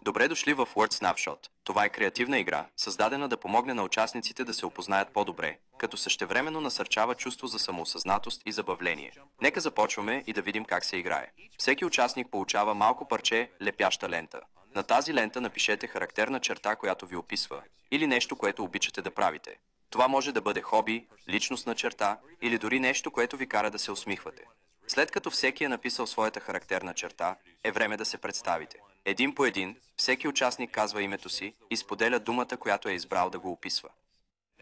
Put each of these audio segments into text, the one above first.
Добре дошли в Word Snapshot. Това е креативна игра, създадена да помогне на участниците да се опознаят по-добре, като същевременно насърчава чувство за самоосъзнатост и забавление. Нека започваме и да видим как се играе. Всеки участник получава малко парче лепяща лента. На тази лента напишете характерна черта, която ви описва, или нещо, което обичате да правите. Това може да бъде хоби, личностна черта или дори нещо, което ви кара да се усмихвате. След като всеки е написал своята характерна черта, е време да се представите. Един по един, всеки участник казва името си и споделя думата, която е избрал да го описва.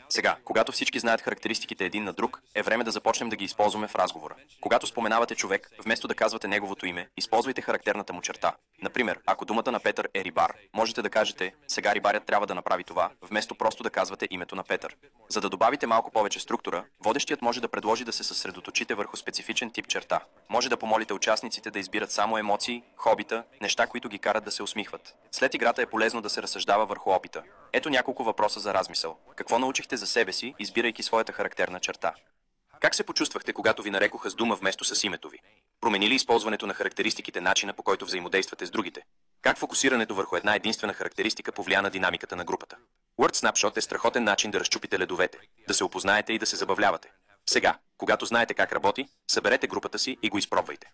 Сега, когато всички знаят характеристиките един на друг, е време да започнем да ги използваме в разговора. Когато споменавате човек, вместо да казвате неговото име, използвайте характерната му черта. Например, ако думата на Петър е рибар, можете да кажете «Сега рибарят трябва да направи това», вместо просто да казвате името на Петър. За да добавите малко повече структура, водещият може да предложи да се съсредоточите върху специфичен тип черта. Може да помолите участниците да избират само емоции, хобита, неща, които ги карат да се усмихват. След играта е полезно да се разсъждава върху опита. Ето няколко въпроса за размисъл. Какво научихте за себе си, избирайки своята характерна черта? Как се почувствахте, когато ви нарекоха с дума вместо с името ви? Промени ли използването на характеристиките начина, по който взаимодействате с другите? Как фокусирането върху една единствена характеристика повлия на динамиката на групата? Word Snapshot е страхотен начин да разчупите ледовете, да се опознаете и да се забавлявате. Сега, когато знаете как работи, съберете групата си и го изпробвайте.